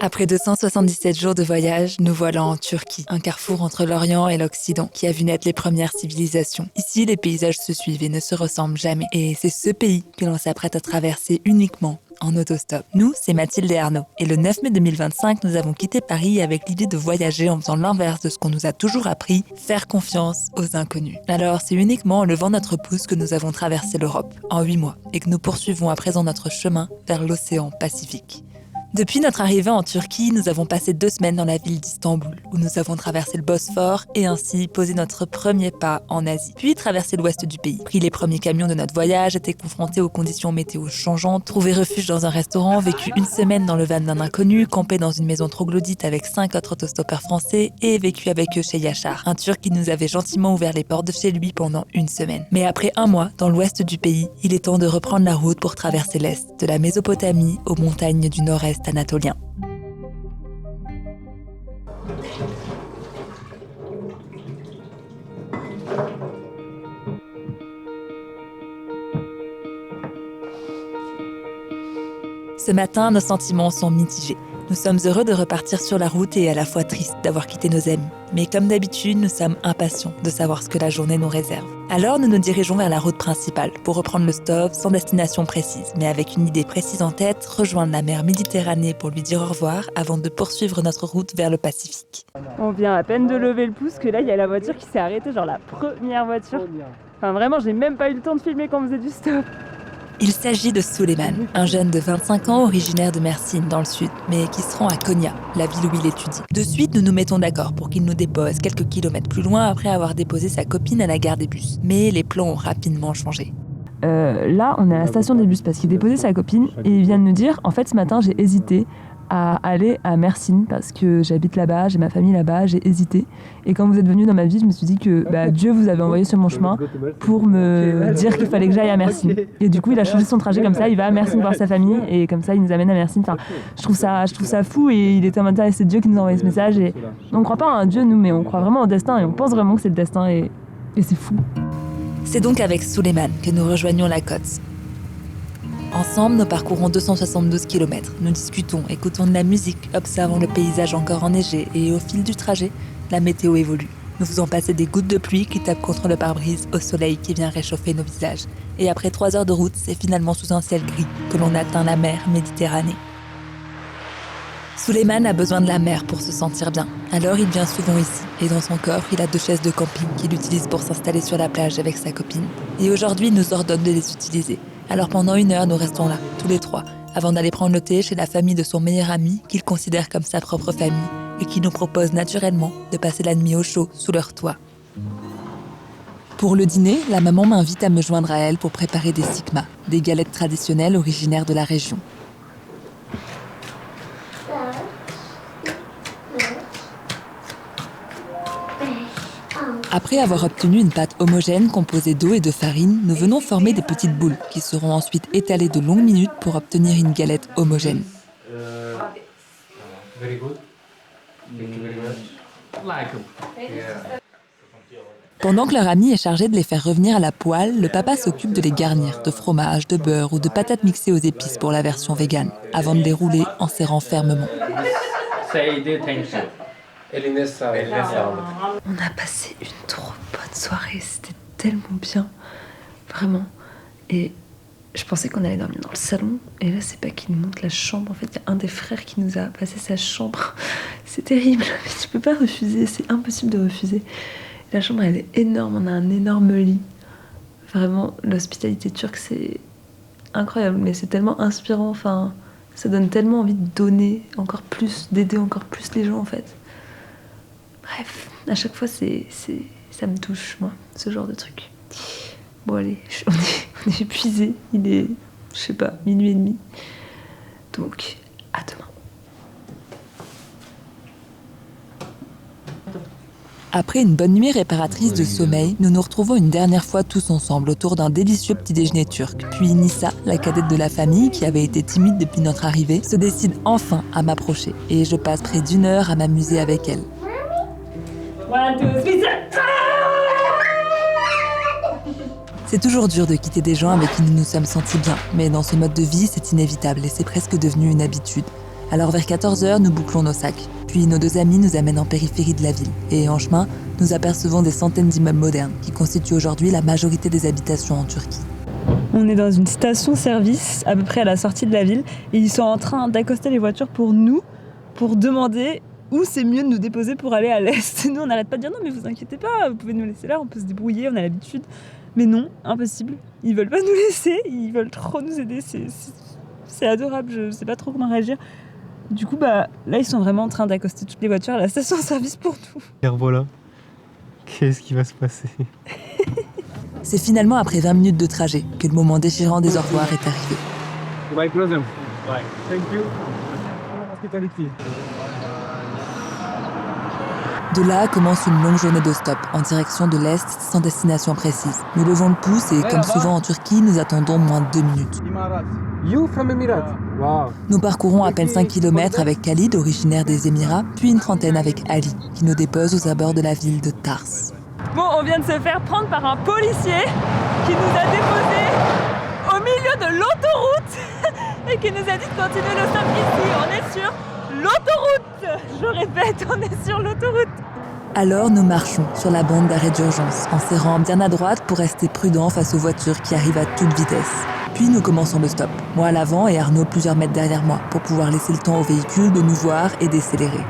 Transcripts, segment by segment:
Après 277 jours de voyage, nous voilà en Turquie, un carrefour entre l'Orient et l'Occident qui a vu naître les premières civilisations. Ici, les paysages se suivent et ne se ressemblent jamais. Et c'est ce pays que l'on s'apprête à traverser uniquement en autostop. Nous, c'est Mathilde et Arnaud. Et le 9 mai 2025, nous avons quitté Paris avec l'idée de voyager en faisant l'inverse de ce qu'on nous a toujours appris, faire confiance aux inconnus. Alors, c'est uniquement en levant notre pouce que nous avons traversé l'Europe, en 8 mois, et que nous poursuivons à présent notre chemin vers l'océan Pacifique. Depuis notre arrivée en Turquie, nous avons passé 2 semaines dans la ville d'Istanbul, où nous avons traversé le Bosphore et ainsi posé notre premier pas en Asie. Puis traversé l'ouest du pays, pris les premiers camions de notre voyage, été confrontés aux conditions météo changeantes, trouvé refuge dans un restaurant, vécu 1 semaine dans le van d'un inconnu, campé dans une maison troglodyte avec 5 autres autostoppeurs français et vécu avec eux chez Yashar, un Turc qui nous avait gentiment ouvert les portes de chez lui pendant 1 semaine. Mais après 1 mois dans l'ouest du pays, il est temps de reprendre la route pour traverser l'est, de la Mésopotamie aux montagnes du nord-est anatolien. Ce matin, nos sentiments sont mitigés. Nous sommes heureux de repartir sur la route et à la fois tristes d'avoir quitté nos amis. Mais comme d'habitude, nous sommes impatients de savoir ce que la journée nous réserve. Alors nous nous dirigeons vers la route principale pour reprendre le stop sans destination précise, mais avec une idée précise en tête, rejoindre la mer Méditerranée pour lui dire au revoir avant de poursuivre notre route vers le Pacifique. On vient à peine de lever le pouce que là il y a la voiture qui s'est arrêtée, genre la première voiture. Enfin vraiment, j'ai même pas eu le temps de filmer quand on faisait du stop. Il s'agit de Suleyman, un jeune de 25 ans originaire de Mersin dans le sud, mais qui se rend à Konya, la ville où il étudie. De suite, nous nous mettons d'accord pour qu'il nous dépose quelques kilomètres plus loin après avoir déposé sa copine à la gare des bus. Mais les plans ont rapidement changé. Là, on est à la station des bus parce qu'il déposait sa copine et il vient de nous dire, en fait ce matin j'ai hésité à aller à Mersin parce que j'habite là-bas, j'ai ma famille là-bas, j'ai hésité. Et quand vous êtes venu dans ma vie, je me suis dit que Dieu vous avait envoyé sur mon chemin pour me dire qu'il fallait que j'aille à Mersin. Et du coup, il a changé son trajet comme ça, il va à Mersin voir sa famille et comme ça, il nous amène à Mersin. Enfin, je trouve ça fou et il était en mode c'est Dieu qui nous a envoyé ce message. Et on ne croit pas à un Dieu, nous, mais on croit vraiment au destin et on pense vraiment que c'est le destin et c'est fou. C'est donc avec Suleyman que nous rejoignons la côte. Ensemble, nous parcourons 272 km. Nous discutons, écoutons de la musique, observons le paysage encore enneigé et au fil du trajet, la météo évolue. Nous faisons passer des gouttes de pluie qui tapent contre le pare-brise au soleil qui vient réchauffer nos visages. Et après 3 heures de route, c'est finalement sous un ciel gris que l'on atteint la mer Méditerranée. Suleyman a besoin de la mer pour se sentir bien. Alors il vient souvent ici. Et dans son coffre, il a 2 chaises de camping qu'il utilise pour s'installer sur la plage avec sa copine. Et aujourd'hui, il nous ordonne de les utiliser. Alors pendant 1 heure, nous restons là, tous les 3, avant d'aller prendre le thé chez la famille de son meilleur ami, qu'il considère comme sa propre famille, et qui nous propose naturellement de passer la nuit au chaud sous leur toit. Pour le dîner, la maman m'invite à me joindre à elle pour préparer des sikma, des galettes traditionnelles originaires de la région. Après avoir obtenu une pâte homogène composée d'eau et de farine, nous venons former des petites boules qui seront ensuite étalées de longues minutes pour obtenir une galette homogène. Pendant que leur ami est chargé de les faire revenir à la poêle, le papa s'occupe de les garnir de fromage, de beurre ou de patates mixées aux épices pour la version végane, avant de les rouler en serrant fermement. On a passé une trop bonne soirée, c'était tellement bien, vraiment. Et je pensais qu'on allait dormir dans le salon, et là c'est pas qu'il nous montre la chambre. En fait, il y a un des frères qui nous a passé sa chambre. C'est terrible, mais tu peux pas refuser, c'est impossible de refuser. La chambre elle est énorme, on a un énorme lit. Vraiment, l'hospitalité turque c'est incroyable, mais c'est tellement inspirant, enfin, ça donne tellement envie de donner encore plus, d'aider encore plus les gens en fait. Bref, à chaque fois, ça me touche, moi, ce genre de truc. Bon, allez, on est épuisés. Il est, je sais pas, 00h30. Donc, à demain. Après une bonne nuit réparatrice de sommeil, nous nous retrouvons une dernière fois tous ensemble autour d'un délicieux petit déjeuner turc. Puis Nissa, la cadette de la famille, qui avait été timide depuis notre arrivée, se décide enfin à m'approcher. Et je passe près d'1 heure à m'amuser avec elle. 1, 2, 3, 4. C'est toujours dur de quitter des gens avec qui nous nous sommes sentis bien, mais dans ce mode de vie, c'est inévitable et c'est presque devenu une habitude. Alors vers 14h, nous bouclons nos sacs. Puis nos 2 amis nous amènent en périphérie de la ville. Et en chemin, nous apercevons des centaines d'immeubles modernes qui constituent aujourd'hui la majorité des habitations en Turquie. On est dans une station-service, à peu près à la sortie de la ville, et ils sont en train d'accoster les voitures pour demander où c'est mieux de nous déposer pour aller à l'est. Nous, on n'arrête pas de dire non, mais vous inquiétez pas, vous pouvez nous laisser là, on peut se débrouiller, on a l'habitude. Mais non, impossible. Ils veulent pas nous laisser, ils veulent trop nous aider, c'est adorable, je sais pas trop comment réagir. Du coup, là, ils sont vraiment en train d'accoster toutes les voitures à la station-service pour nous. Et voilà, qu'est-ce qui va se passer? C'est finalement après 20 minutes de trajet que le moment déchirant des au revoir est arrivé. Bye, close them. Bye. Thank you. Hospitality. De là commence une longue journée de stop en direction de l'Est sans destination précise. Nous levons le pouce et, comme souvent en Turquie, nous attendons moins de 2 minutes. You from Emirates? Wow. Nous parcourons à peine 5 km avec Khalid, originaire des Émirats, puis une trentaine avec Ali, qui nous dépose aux abords de la ville de Tars. Bon, on vient de se faire prendre par un policier qui nous a déposés au milieu de l'autoroute et qui nous a dit de continuer le stop ici. On est sur l'autoroute. Je répète, on est sur l'autoroute. Alors nous marchons sur la bande d'arrêt d'urgence, en serrant bien à droite pour rester prudents face aux voitures qui arrivent à toute vitesse. Puis nous commençons le stop, moi à l'avant et Arnaud plusieurs mètres derrière moi, pour pouvoir laisser le temps aux véhicules de nous voir et décélérer.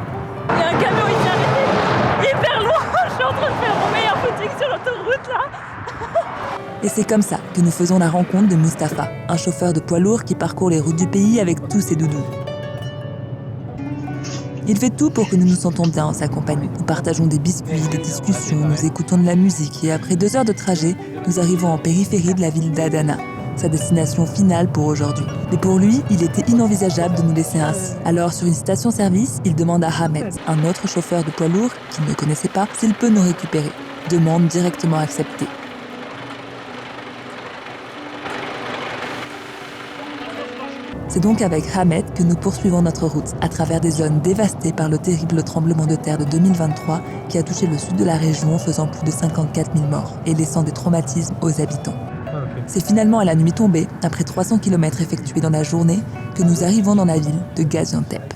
Il y a un camion ici arrêté, hyper loin. Je suis en train de faire mon meilleur footing sur l'autoroute là. Et c'est comme ça que nous faisons la rencontre de Mustapha, un chauffeur de poids lourd qui parcourt les routes du pays avec tous ses doudous. Il fait tout pour que nous nous sentons bien en sa compagnie. Nous partageons des biscuits, des discussions, nous écoutons de la musique et après 2 heures de trajet, nous arrivons en périphérie de la ville d'Adana, sa destination finale pour aujourd'hui. Mais pour lui, il était inenvisageable de nous laisser ainsi. Alors sur une station-service, il demande à Ahmed, un autre chauffeur de poids lourd qu'il ne connaissait pas, s'il peut nous récupérer. Demande directement acceptée. C'est donc avec Ahmed que nous poursuivons notre route à travers des zones dévastées par le terrible tremblement de terre de 2023 qui a touché le sud de la région, faisant plus de 54 000 morts et laissant des traumatismes aux habitants. C'est finalement à la nuit tombée, après 300 km effectués dans la journée, que nous arrivons dans la ville de Gaziantep.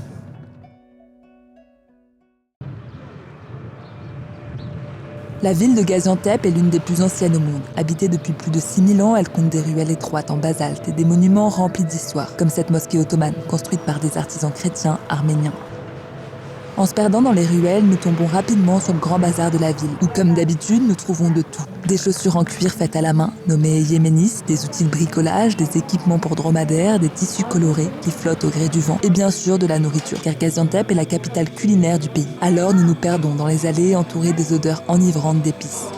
La ville de Gaziantep est l'une des plus anciennes au monde. Habitée depuis plus de 6000 ans, elle compte des ruelles étroites en basalte et des monuments remplis d'histoire, comme cette mosquée ottomane, construite par des artisans chrétiens arméniens. En se perdant dans les ruelles, nous tombons rapidement sur le grand bazar de la ville, où comme d'habitude, nous trouvons de tout. Des chaussures en cuir faites à la main, nommées yéménis, des outils de bricolage, des équipements pour dromadaires, des tissus colorés qui flottent au gré du vent, et bien sûr de la nourriture, car Gaziantep est la capitale culinaire du pays. Alors nous nous perdons dans les allées entourées des odeurs enivrantes d'épices.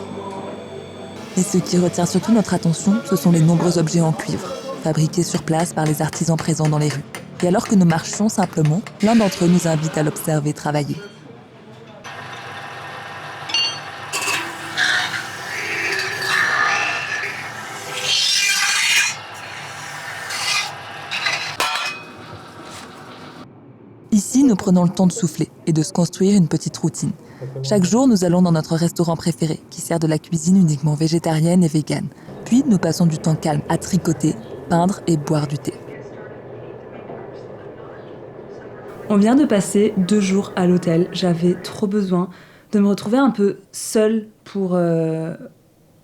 Et ce qui retient surtout notre attention, ce sont les nombreux objets en cuivre, fabriqués sur place par les artisans présents dans les rues. Et alors que nous marchons simplement, l'un d'entre eux nous invite à l'observer travailler. Ici, nous prenons le temps de souffler et de se construire une petite routine. Chaque jour, nous allons dans notre restaurant préféré, qui sert de la cuisine uniquement végétarienne et végane. Puis, nous passons du temps calme à tricoter, peindre et boire du thé. On vient de passer 2 jours à l'hôtel. J'avais trop besoin de me retrouver un peu seule pour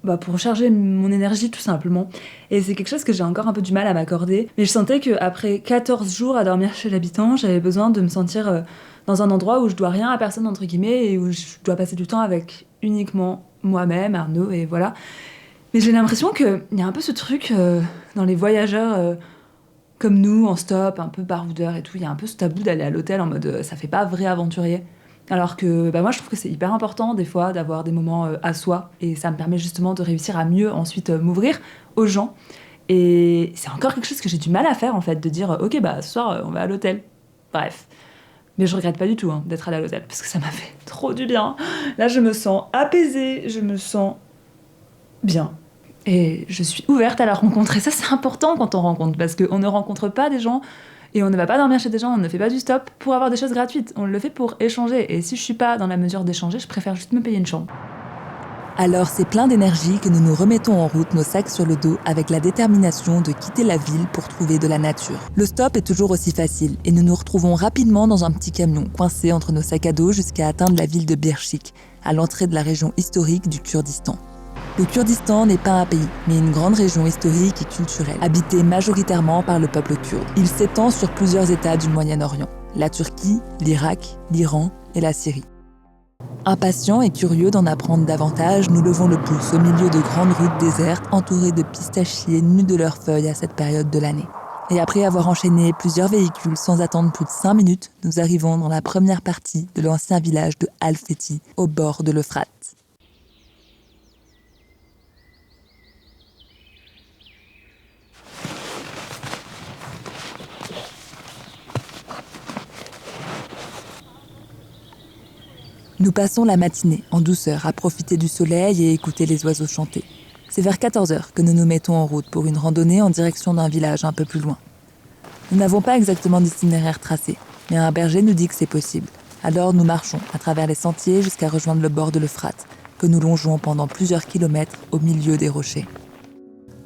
recharger mon énergie tout simplement. Et c'est quelque chose que j'ai encore un peu du mal à m'accorder. Mais je sentais qu'après 14 jours à dormir chez l'habitant, j'avais besoin de me sentir dans un endroit où je dois rien à personne entre guillemets et où je dois passer du temps avec uniquement moi-même, Arnaud, et voilà. Mais j'ai l'impression qu'il y a un peu ce truc dans les voyageurs... comme nous, en stop, un peu baroudeur et tout, il y a un peu ce tabou d'aller à l'hôtel en mode ça fait pas vrai aventurier. Alors que moi je trouve que c'est hyper important des fois d'avoir des moments à soi et ça me permet justement de réussir à mieux ensuite m'ouvrir aux gens. Et c'est encore quelque chose que j'ai du mal à faire en fait, de dire ok ce soir on va à l'hôtel. Bref. Mais je regrette pas du tout d'être allée à l'hôtel parce que ça m'a fait trop du bien. Là je me sens apaisée, je me sens bien. Et je suis ouverte à la rencontre. Et ça, c'est important quand on rencontre, parce qu'on ne rencontre pas des gens et on ne va pas dormir chez des gens, on ne fait pas du stop pour avoir des choses gratuites. On le fait pour échanger. Et si je suis pas dans la mesure d'échanger, je préfère juste me payer une chambre. Alors c'est plein d'énergie que nous nous remettons en route, nos sacs sur le dos, avec la détermination de quitter la ville pour trouver de la nature. Le stop est toujours aussi facile et nous nous retrouvons rapidement dans un petit camion, coincé entre nos sacs à dos jusqu'à atteindre la ville de Birchik, à l'entrée de la région historique du Kurdistan. Le Kurdistan n'est pas un pays, mais une grande région historique et culturelle, habitée majoritairement par le peuple kurde. Il s'étend sur plusieurs États du Moyen-Orient, la Turquie, l'Irak, l'Iran et la Syrie. Impatients et curieux d'en apprendre davantage, nous levons le pouce au milieu de grandes routes désertes entourées de pistachiers nus de leurs feuilles à cette période de l'année. Et après avoir enchaîné plusieurs véhicules sans attendre plus de 5 minutes, nous arrivons dans la première partie de l'ancien village de Al-Fethi, au bord de l'Euphrate. Nous passons la matinée en douceur à profiter du soleil et écouter les oiseaux chanter. C'est vers 14h que nous nous mettons en route pour une randonnée en direction d'un village un peu plus loin. Nous n'avons pas exactement d'itinéraire tracé, mais un berger nous dit que c'est possible. Alors nous marchons à travers les sentiers jusqu'à rejoindre le bord de l'Euphrate, que nous longeons pendant plusieurs kilomètres au milieu des rochers.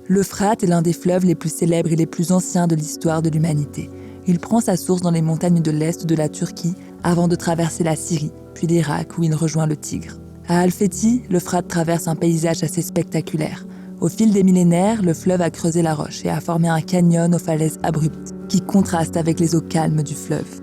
L'Euphrate est l'un des fleuves les plus célèbres et les plus anciens de l'histoire de l'humanité. Il prend sa source dans les montagnes de l'est de la Turquie avant de traverser la Syrie, puis l'Irak où il rejoint le Tigre. À Al-Fethi, l'Euphrate traverse un paysage assez spectaculaire. Au fil des millénaires, le fleuve a creusé la roche et a formé un canyon aux falaises abruptes qui contrastent avec les eaux calmes du fleuve.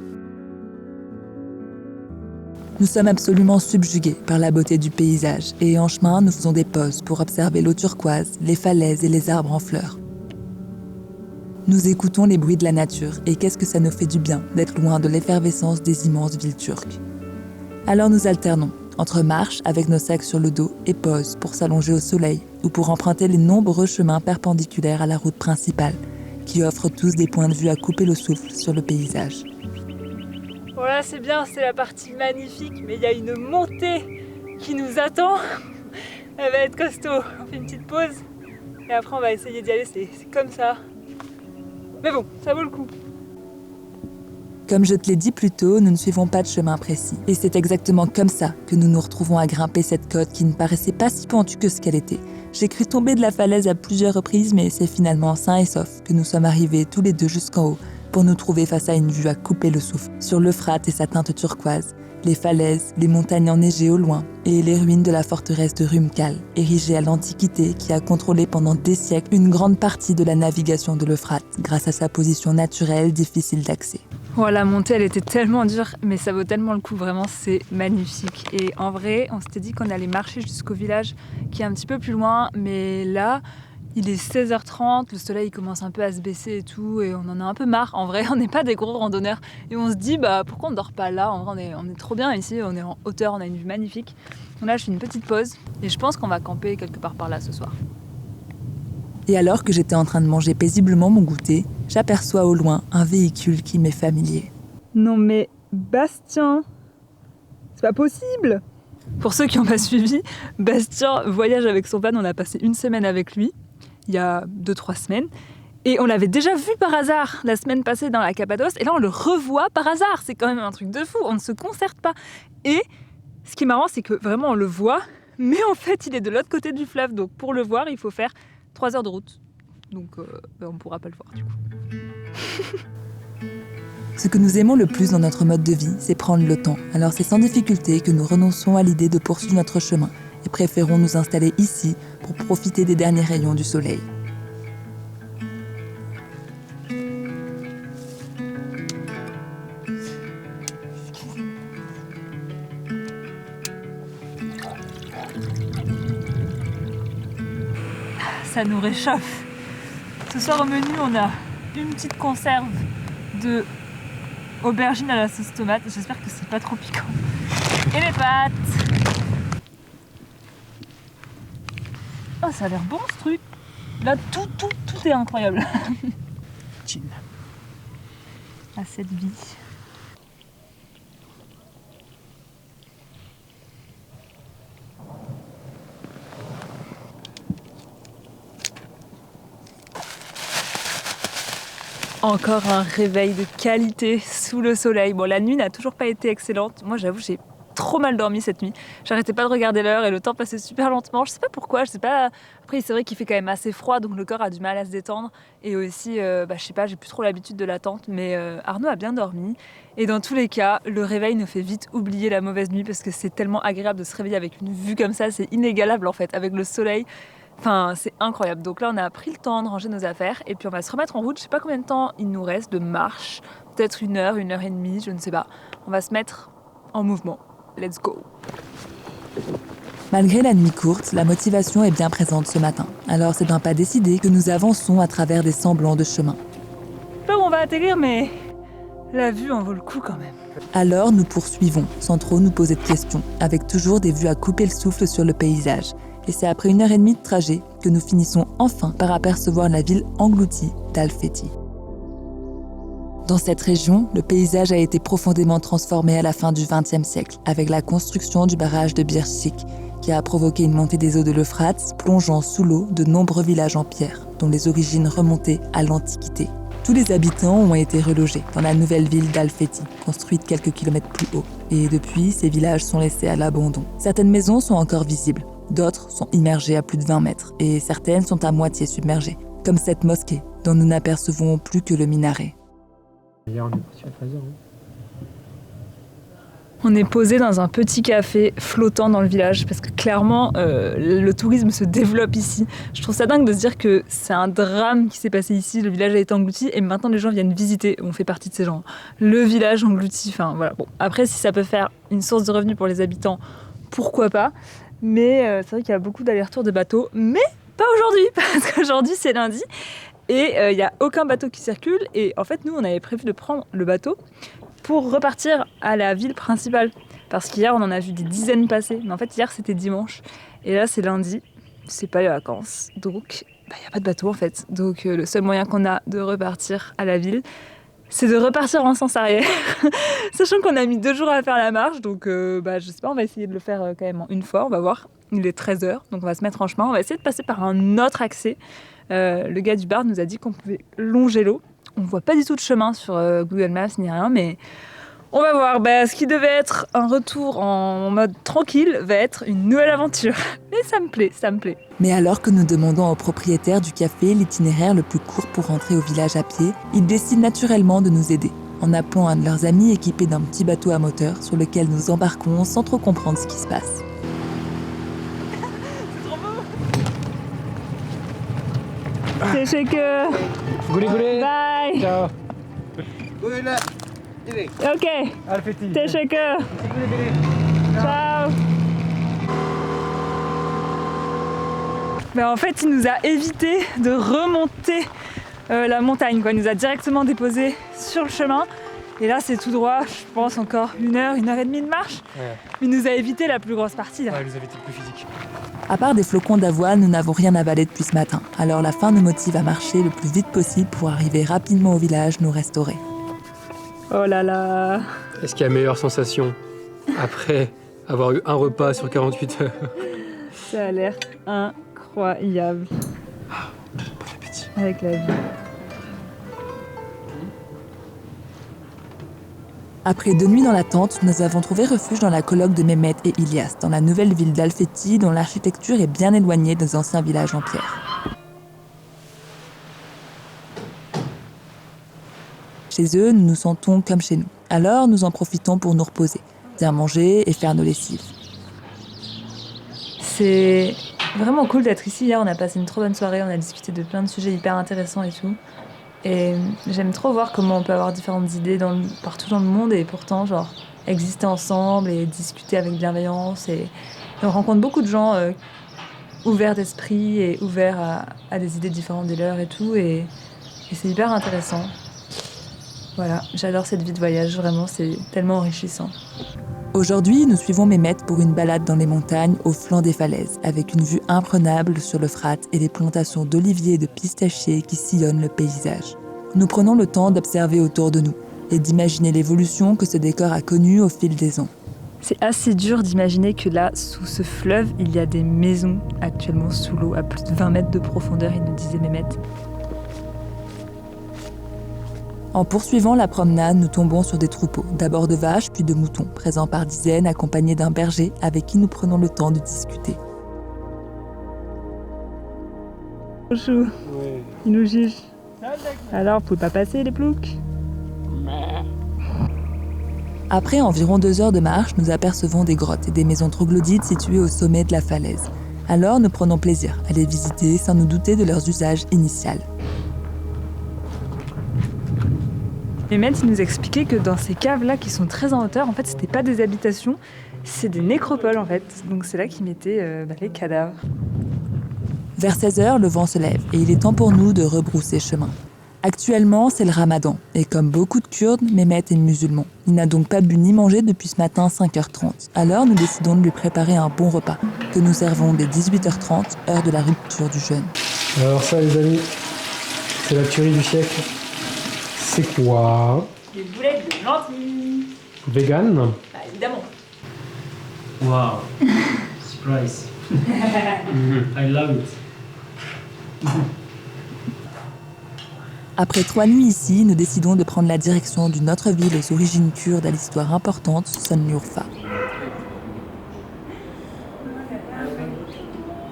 Nous sommes absolument subjugués par la beauté du paysage et en chemin, nous faisons des pauses pour observer l'eau turquoise, les falaises et les arbres en fleurs. Nous écoutons les bruits de la nature et qu'est-ce que ça nous fait du bien d'être loin de l'effervescence des immenses villes turques. Alors nous alternons entre marche avec nos sacs sur le dos et pause pour s'allonger au soleil ou pour emprunter les nombreux chemins perpendiculaires à la route principale qui offrent tous des points de vue à couper le souffle sur le paysage. Voilà, c'est bien, c'est la partie magnifique, mais il y a une montée qui nous attend. Elle va être costaud. On fait une petite pause et après on va essayer d'y aller, c'est comme ça. Mais bon, ça vaut le coup. Comme je te l'ai dit plus tôt, nous ne suivons pas de chemin précis. Et c'est exactement comme ça que nous nous retrouvons à grimper cette côte qui ne paraissait pas si pentue que ce qu'elle était. J'ai cru tomber de la falaise à plusieurs reprises, mais c'est finalement sain et sauf que nous sommes arrivés tous les deux jusqu'en haut pour nous trouver face à une vue à couper le souffle, sur l'Euphrate et sa teinte turquoise, les falaises, les montagnes enneigées au loin et les ruines de la forteresse de Rumkal, érigée à l'Antiquité qui a contrôlé pendant des siècles une grande partie de la navigation de l'Euphrate grâce à sa position naturelle difficile d'accès. Oh, la montée, elle était tellement dure, mais ça vaut tellement le coup, vraiment, c'est magnifique. Et en vrai, on s'était dit qu'on allait marcher jusqu'au village qui est un petit peu plus loin, mais là, il est 16h30, le soleil commence un peu à se baisser et tout, et on en a un peu marre. En vrai, on n'est pas des gros randonneurs. Et on se dit, pourquoi on dort pas là? En vrai, on est trop bien ici, on est en hauteur, on a une vue magnifique. Donc là, je fais une petite pause, et je pense qu'on va camper quelque part par là ce soir. Et alors que j'étais en train de manger paisiblement mon goûter, j'aperçois au loin un véhicule qui m'est familier. Non mais Bastien, c'est pas possible! Pour ceux qui n'ont pas suivi, Bastien voyage avec son van, on a passé une semaine avec lui, il y a 2-3 semaines, et on l'avait déjà vu par hasard la semaine passée dans la Cappadoce, et là on le revoit par hasard, c'est quand même un truc de fou, on ne se concerte pas. Et ce qui est marrant, c'est que vraiment on le voit, mais en fait il est de l'autre côté du fleuve, donc pour le voir il faut faire 3 heures de route, donc on ne pourra pas le voir du coup. Ce que nous aimons le plus dans notre mode de vie, c'est prendre le temps. Alors c'est sans difficulté que nous renonçons à l'idée de poursuivre notre chemin et préférons nous installer ici pour profiter des derniers rayons du soleil. Ça nous réchauffe. Ce soir au menu, on a une petite conserve de aubergine à la sauce tomate. J'espère que c'est pas trop piquant. Et les pâtes. Oh, ça a l'air bon ce truc. Là, tout est incroyable. À cette vie. Encore un réveil de qualité sous le soleil. Bon, la nuit n'a toujours pas été excellente. Moi, j'avoue, j'ai trop mal dormi cette nuit. J'arrêtais pas de regarder l'heure et le temps passait super lentement. Je sais pas pourquoi, je sais pas. Après, c'est vrai qu'il fait quand même assez froid, donc le corps a du mal à se détendre. Et aussi, je sais pas, j'ai plus trop l'habitude de l'attente, mais Arnaud a bien dormi. Et dans tous les cas, le réveil nous fait vite oublier la mauvaise nuit parce que c'est tellement agréable de se réveiller avec une vue comme ça, c'est inégalable en fait, avec le soleil. Enfin, c'est incroyable. Donc là, on a pris le temps de ranger nos affaires et puis on va se remettre en route. Je sais pas combien de temps il nous reste de marche, peut-être 1 heure, 1 heure et demie, je ne sais pas. On va se mettre en mouvement. Let's go. Malgré la nuit courte, la motivation est bien présente ce matin. Alors c'est d'un pas décidé que nous avançons à travers des semblants de chemin. Là où on va atterrir, mais la vue en vaut le coup quand même. Alors nous poursuivons, sans trop nous poser de questions, avec toujours des vues à couper le souffle sur le paysage. Et c'est après 1 heure et demie de trajet que nous finissons enfin par apercevoir la ville engloutie d'Alfeti. Dans cette région, le paysage a été profondément transformé à la fin du XXe siècle, avec la construction du barrage de Bir Shik, qui a provoqué une montée des eaux de l'Euphrate, plongeant sous l'eau de nombreux villages en pierre, dont les origines remontaient à l'Antiquité. Tous les habitants ont été relogés dans la nouvelle ville d'Alfeti, construite quelques kilomètres plus haut. Et depuis, ces villages sont laissés à l'abandon. Certaines maisons sont encore visibles, d'autres sont immergées à plus de 20 mètres, et certaines sont à moitié submergées, comme cette mosquée, dont nous n'apercevons plus que le minaret. Hier, on est parti à 13h. On est posé dans un petit café flottant dans le village parce que clairement le tourisme se développe ici. Je trouve ça dingue de se dire que c'est un drame qui s'est passé ici, le village a été englouti et maintenant les gens viennent visiter, on fait partie de ces gens. Le village englouti, enfin voilà. Bon, après si ça peut faire une source de revenus pour les habitants, pourquoi pas. Mais c'est vrai qu'il y a beaucoup d'allers-retours de bateaux, mais pas aujourd'hui parce qu'aujourd'hui c'est lundi et il n'y a aucun bateau qui circule et en fait nous on avait prévu de prendre le bateau pour repartir à la ville principale. Parce qu'hier, on en a vu des dizaines passer. Mais en fait, hier, c'était dimanche. Et là, c'est lundi. C'est pas les vacances. Donc, il n'y a pas de bateau, en fait. Donc, le seul moyen qu'on a de repartir à la ville, c'est de repartir en sens arrière. Sachant qu'on a mis 2 jours à faire la marche. Donc, je sais pas, on va essayer de le faire quand même en une fois. On va voir. Il est 13h. Donc, on va se mettre en chemin. On va essayer de passer par un autre accès. Le gars du bar nous a dit qu'on pouvait longer l'eau. On voit pas du tout de chemin sur Google Maps ni rien, mais on va voir. Ce qui devait être un retour en mode tranquille va être une nouvelle aventure. Mais ça me plaît. Mais alors que nous demandons au propriétaire du café l'itinéraire le plus court pour rentrer au village à pied, il décide naturellement de nous aider, en appelant un de leurs amis équipé d'un petit bateau à moteur sur lequel nous embarquons sans trop comprendre ce qui se passe. C'est shaker. Goulé, goulé. Bye. Ciao. Ok. Alfeti. C'est shaker. Ciao. En fait, il nous a évité de remonter la montagne, quoi. Il nous a directement déposé sur le chemin. Et là, c'est tout droit, je pense encore 1 heure, 1 heure et demie de marche. Ouais. Il nous a évité la plus grosse partie, là. Ouais, nous avait été plus physique. À part des flocons d'avoine, nous n'avons rien avalé depuis ce matin. Alors la faim nous motive à marcher le plus vite possible pour arriver rapidement au village nous restaurer. Oh là là. Est-ce qu'il y a meilleure sensation après avoir eu un repas sur 48 heures? Ça a l'air incroyable. Bon appétit. Avec la vie. Après 2 nuits dans la tente, nous avons trouvé refuge dans la colloque de Mehmet et Ilyas, dans la nouvelle ville d'Alfeti, dont l'architecture est bien éloignée des anciens villages en pierre. Chez eux, nous nous sentons comme chez nous. Alors, nous en profitons pour nous reposer, bien manger et faire nos lessives. C'est vraiment cool d'être ici. Hier, on a passé une trop bonne soirée, on a discuté de plein de sujets hyper intéressants et tout. Et j'aime trop voir comment on peut avoir différentes idées partout dans le monde et pourtant exister ensemble et discuter avec bienveillance. Et on rencontre beaucoup de gens ouverts d'esprit et ouverts à des idées différentes des leurs et tout. Et c'est hyper intéressant. Voilà, j'adore cette vie de voyage, vraiment, c'est tellement enrichissant. Aujourd'hui, nous suivons Mehmet pour une balade dans les montagnes au flanc des falaises, avec une vue imprenable sur l'Euphrate et les plantations d'oliviers et de pistachiers qui sillonnent le paysage. Nous prenons le temps d'observer autour de nous et d'imaginer l'évolution que ce décor a connue au fil des ans. C'est assez dur d'imaginer que là, sous ce fleuve, il y a des maisons actuellement sous l'eau à plus de 20 mètres de profondeur, il nous disait Mehmet. En poursuivant la promenade, nous tombons sur des troupeaux, d'abord de vaches puis de moutons, présents par dizaines, accompagnés d'un berger avec qui nous prenons le temps de discuter. Chou, il nous juge. Alors, vous pouvez pas passer les ploucs? Après environ 2 heures de marche, nous apercevons des grottes et des maisons troglodytes situées au sommet de la falaise. Alors nous prenons plaisir à les visiter sans nous douter de leurs usages initial. Les maîtres nous expliquaient que dans ces caves-là qui sont très en hauteur, en fait, c'était pas des habitations, c'est des nécropoles en fait. Donc c'est là qu'ils mettaient les cadavres. Vers 16 heures, le vent se lève et il est temps pour nous de rebrousser chemin. Actuellement, c'est le ramadan et comme beaucoup de Kurdes, Mehmet est musulman. Il n'a donc pas bu ni mangé depuis ce matin 5h30. Alors nous décidons de lui préparer un bon repas que nous servons dès 18h30, heure de la rupture du jeûne. Alors ça les amis, c'est la tuerie du siècle. C'est quoi? Des boulettes de lentilles. Vegan? Bah évidemment. Wow. Surprise. I love it. Après 3 nuits ici, nous décidons de prendre la direction d'une autre ville aux origines kurdes à l'histoire importante, Şanlıurfa.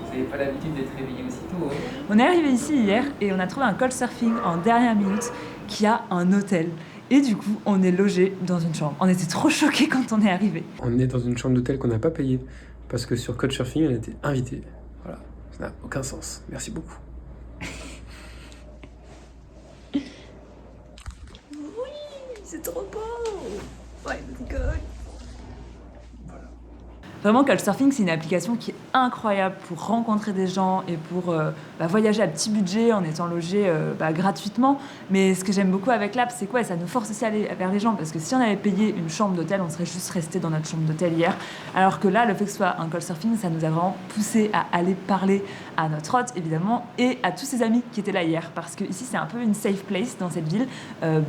Vous n'avez pas l'habitude d'être réveillé aussitôt, hein? On est arrivé ici hier et on a trouvé un couchsurfing en dernière minute qui a un hôtel. Et du coup, on est logé dans une chambre. On était trop choqués quand on est arrivé. On est dans une chambre d'hôtel qu'on n'a pas payée parce que sur Couchsurfing, elle était invitée. Voilà, ça n'a aucun sens. Merci beaucoup. C'est trop beau. Ouais, c'est cool. Vraiment, Couchsurfing, c'est une application qui est incroyable pour rencontrer des gens et pour voyager à petit budget en étant logé gratuitement. Mais ce que j'aime beaucoup avec l'app, c'est quoi? Ça nous force aussi à aller vers les gens. Parce que si on avait payé une chambre d'hôtel, on serait juste resté dans notre chambre d'hôtel hier. Alors que là, le fait que ce soit un Couchsurfing, ça nous a vraiment poussé à aller parler à notre hôte, évidemment, et à tous ses amis qui étaient là hier. Parce que ici, c'est un peu une safe place dans cette ville.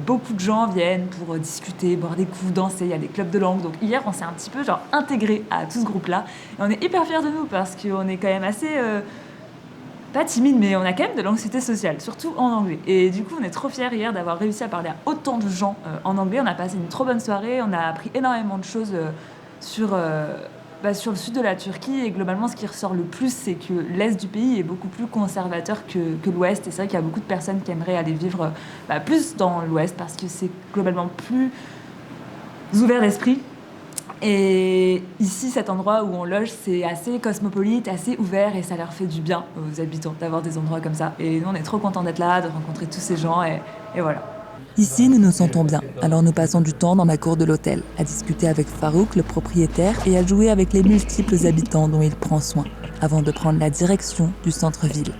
Beaucoup de gens viennent pour discuter, boire des coups, danser. Il y a des clubs de langue. Donc hier, on s'est un petit peu intégré à tout ce groupe-là. Et on est hyper fiers de nous parce qu'on est quand même assez... pas timide, mais on a quand même de l'anxiété sociale, surtout en anglais. Et du coup, on est trop fiers hier d'avoir réussi à parler à autant de gens en anglais. On a passé une trop bonne soirée, on a appris énormément de choses sur le sud de la Turquie. Et globalement, ce qui ressort le plus, c'est que l'est du pays est beaucoup plus conservateur que l'ouest. Et c'est vrai qu'il y a beaucoup de personnes qui aimeraient aller vivre plus dans l'ouest parce que c'est globalement plus ouvert d'esprit. Et ici, cet endroit où on loge, c'est assez cosmopolite, assez ouvert et ça leur fait du bien aux habitants d'avoir des endroits comme ça. Et nous, on est trop contents d'être là, de rencontrer tous ces gens et voilà. Ici, nous nous sentons bien, alors nous passons du temps dans la cour de l'hôtel, à discuter avec Farouk, le propriétaire, et à jouer avec les multiples habitants dont il prend soin, avant de prendre la direction du centre-ville.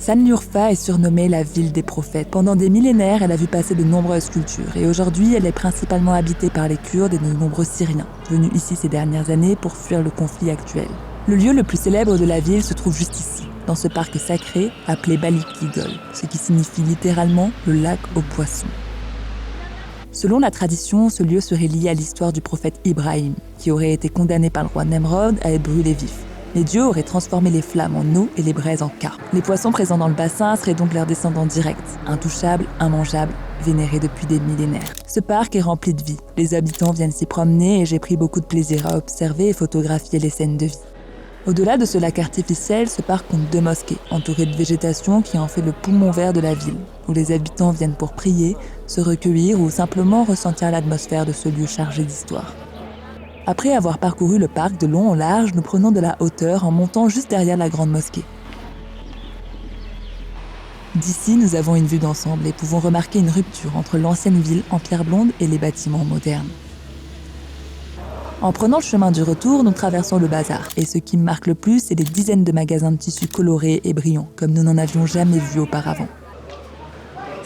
Şanlıurfa est surnommée la ville des prophètes. Pendant des millénaires, elle a vu passer de nombreuses cultures et aujourd'hui, elle est principalement habitée par les Kurdes et de nombreux Syriens, venus ici ces dernières années pour fuir le conflit actuel. Le lieu le plus célèbre de la ville se trouve juste ici, dans ce parc sacré appelé Balıklıgöl, ce qui signifie littéralement le lac aux poissons. Selon la tradition, ce lieu serait lié à l'histoire du prophète Ibrahim, qui aurait été condamné par le roi Nemrod à être brûlé vif. Les dieux auraient transformé les flammes en eau et les braises en carpes. Les poissons présents dans le bassin seraient donc leurs descendants directs, intouchables, immangeables, vénérés depuis des millénaires. Ce parc est rempli de vie. Les habitants viennent s'y promener et j'ai pris beaucoup de plaisir à observer et photographier les scènes de vie. Au-delà de ce lac artificiel, ce parc compte 2 mosquées, entourées de végétation qui en fait le poumon vert de la ville, où les habitants viennent pour prier, se recueillir ou simplement ressentir l'atmosphère de ce lieu chargé d'histoire. Après avoir parcouru le parc de long en large, nous prenons de la hauteur en montant juste derrière la grande mosquée. D'ici, nous avons une vue d'ensemble et pouvons remarquer une rupture entre l'ancienne ville en pierre blonde et les bâtiments modernes. En prenant le chemin du retour, nous traversons le bazar. Et ce qui me marque le plus, c'est les dizaines de magasins de tissus colorés et brillants, comme nous n'en avions jamais vu auparavant.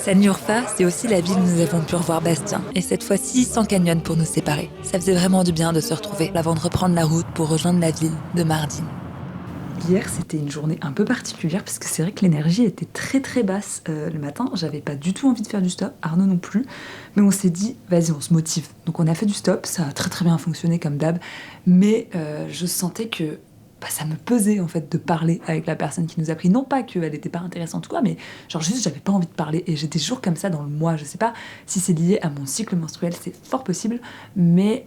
Şanlıurfa, c'est aussi la ville où nous avons pu revoir Bastien. Et cette fois-ci, sans canyon pour nous séparer. Ça faisait vraiment du bien de se retrouver avant de reprendre la route pour rejoindre la ville de Mardin. Hier, c'était une journée un peu particulière parce que c'est vrai que l'énergie était très très basse le matin. J'avais pas du tout envie de faire du stop, Arnaud non plus. Mais on s'est dit, vas-y, on se motive. Donc on a fait du stop, ça a très très bien fonctionné comme d'hab. Mais je sentais que ça me pesait en fait de parler avec la personne qui nous a pris. Non pas qu'elle n'était pas intéressante ou quoi, mais genre juste j'avais pas envie de parler. Et j'ai des jours comme ça dans le mois. Je sais pas si c'est lié à mon cycle menstruel, c'est fort possible. Mais